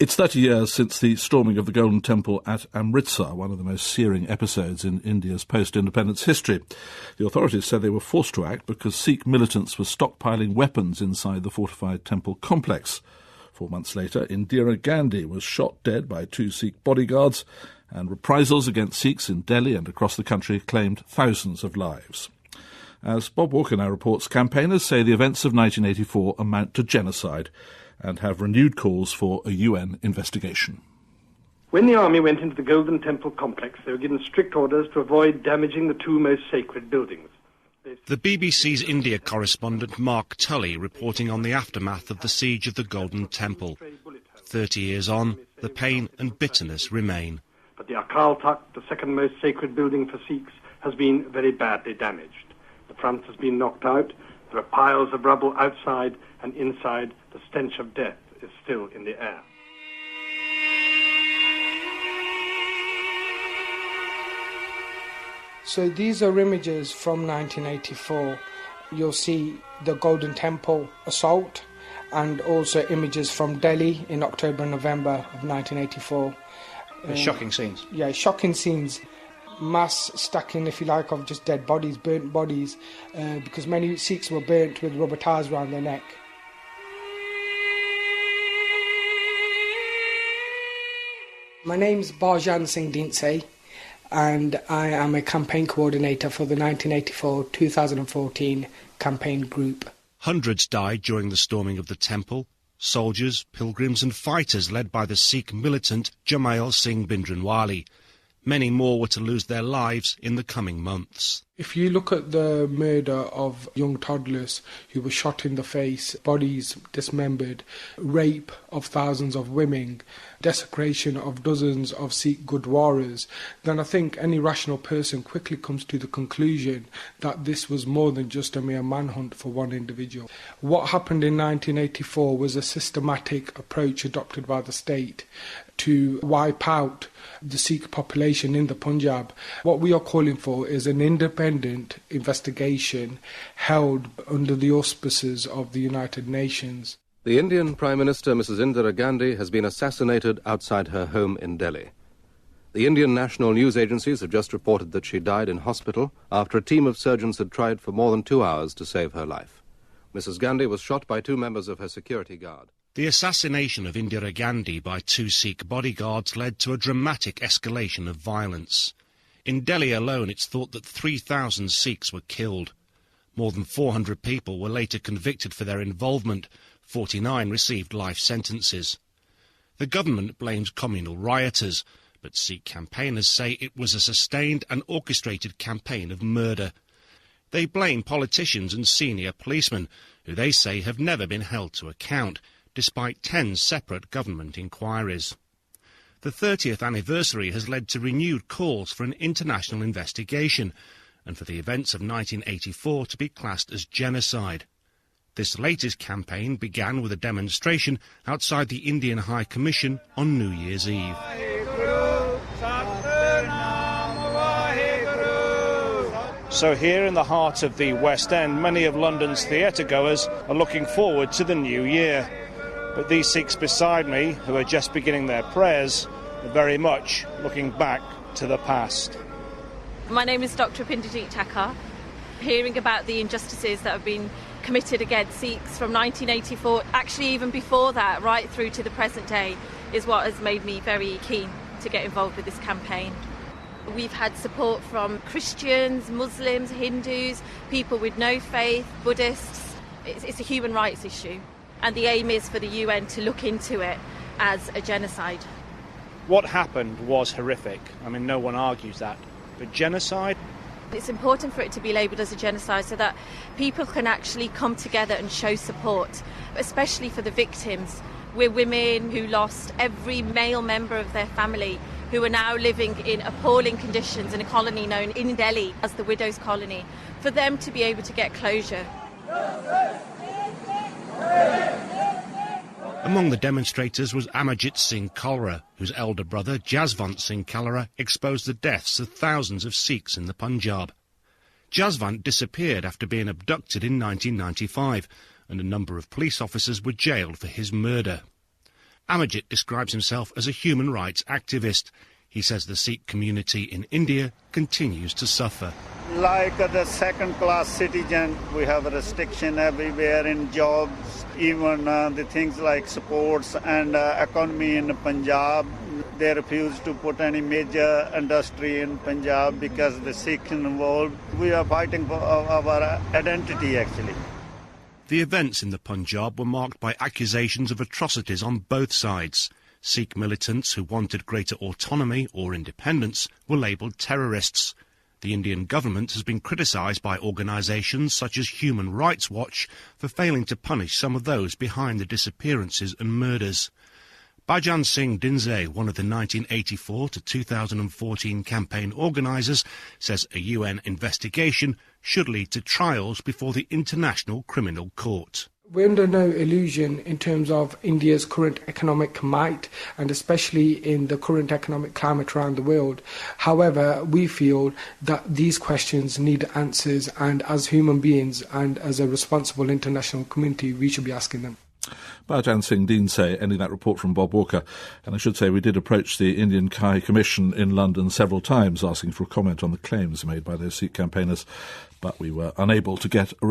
It's 30 years since the storming of the Golden Temple at Amritsar, one of the most searing episodes in India's post-independence history. The authorities said they were forced to act because Sikh militants were stockpiling weapons inside the fortified temple complex. 4 months later, Indira Gandhi was shot dead by 2 Sikh bodyguards, and reprisals against Sikhs in Delhi and across the country claimed thousands of lives. As Bob Walker now reports, campaigners say the events of 1984 amount to genocide and have renewed calls for a UN investigation. When the army went into the Golden Temple complex, they were given strict orders to avoid damaging the 2 most sacred buildings. The BBC's India correspondent Mark Tully reporting on the aftermath of the siege of the Golden Temple. 30 years on, the pain and bitterness remain. But the Akal Takht, the second most sacred building for Sikhs, has been very badly damaged. The front has been knocked out, there are piles of rubble outside, and inside the stench of death is still in the air. So these are images from 1984. You'll see the Golden Temple assault and also images from Delhi in October and November of 1984. Shocking scenes. Yeah, shocking scenes. Mass stacking, if you like, of just dead bodies, burnt bodies, because many Sikhs were burnt with rubber ties around their neck. My name's Barjan Singh Dinse, and I am a campaign coordinator for the 1984-2014 campaign group. Hundreds died during the storming of the temple. Soldiers, pilgrims and fighters led by the Sikh militant Jamail Singh Bhindranwale. Many more were to lose their lives in the coming months. If you look at the murder of young toddlers who were shot in the face, bodies dismembered, rape of thousands of women, desecration of dozens of Sikh Gurdwaras, then I think any rational person quickly comes to the conclusion that this was more than just a mere manhunt for one individual. What happened in 1984 was a systematic approach adopted by the state to wipe out the Sikh population in the Punjab. What we are calling for is an independent investigation held under the auspices of the United Nations. The Indian Prime Minister, Mrs. Indira Gandhi, has been assassinated outside her home in Delhi. The Indian national news agencies have just reported that she died in hospital after a team of surgeons had tried for more than 2 hours to save her life. Mrs. Gandhi was shot by 2 members of her security guard. The assassination of Indira Gandhi by 2 Sikh bodyguards led to a dramatic escalation of violence. In Delhi alone, it's thought that 3,000 Sikhs were killed. More than 400 people were later convicted for their involvement. 49 received life sentences. The government blames communal rioters, but Sikh campaigners say it was a sustained and orchestrated campaign of murder. They blame politicians and senior policemen, who they say have never been held to account, despite 10 separate government inquiries. The 30th anniversary has led to renewed calls for an international investigation and for the events of 1984 to be classed as genocide. This latest campaign began with a demonstration outside the Indian High Commission on New Year's Eve. So here in the heart of the West End, many of London's theatre-goers are looking forward to the new year. But these Sikhs beside me, who are just beginning their prayers, are very much looking back to the past. My name is Dr. Pindajit Thakkar. Hearing about the injustices that have been committed against Sikhs from 1984, actually even before that, right through to the present day, is what has made me very keen to get involved with this campaign. We've had support from Christians, Muslims, Hindus, people with no faith, Buddhists. It's a human rights issue, and the aim is for the UN to look into it as a genocide. What happened was horrific. I mean, no one argues that. But genocide? It's important for it to be labelled as a genocide so that people can actually come together and show support, especially for the victims. We're women who lost every male member of their family, who are now living in appalling conditions in a colony known in Delhi as the Widows' Colony, for them to be able to get closure. Among the demonstrators was Amarjit Singh Kalra, whose elder brother Jaswant Singh Kalra exposed the deaths of thousands of Sikhs in the Punjab. Jaswant disappeared after being abducted in 1995, and a number of police officers were jailed for his murder. Amarjit describes himself as a human rights activist. He says the Sikh community in India continues to suffer. Like the second-class citizen, we have a restriction everywhere in jobs, even the things like sports and economy in Punjab. They refuse to put any major industry in Punjab because the Sikhs involved. We are fighting for our identity, actually. The events in the Punjab were marked by accusations of atrocities on both sides. Sikh militants who wanted greater autonomy or independence were labelled terrorists. The Indian government has been criticised by organisations such as Human Rights Watch for failing to punish some of those behind the disappearances and murders. Bhajan Singh Dinze, one of the 1984 to 2014 campaign organisers, says a UN investigation should lead to trials before the International Criminal Court. We're under no illusion in terms of India's current economic might, and especially in the current economic climate around the world. However, we feel that these questions need answers, and as human beings and as a responsible international community, we should be asking them. Bhajan Singh Dinse ending that report from Bob Walker. And I should say we did approach the Indian High Commission in London several times asking for a comment on the claims made by those Sikh campaigners, but we were unable to get a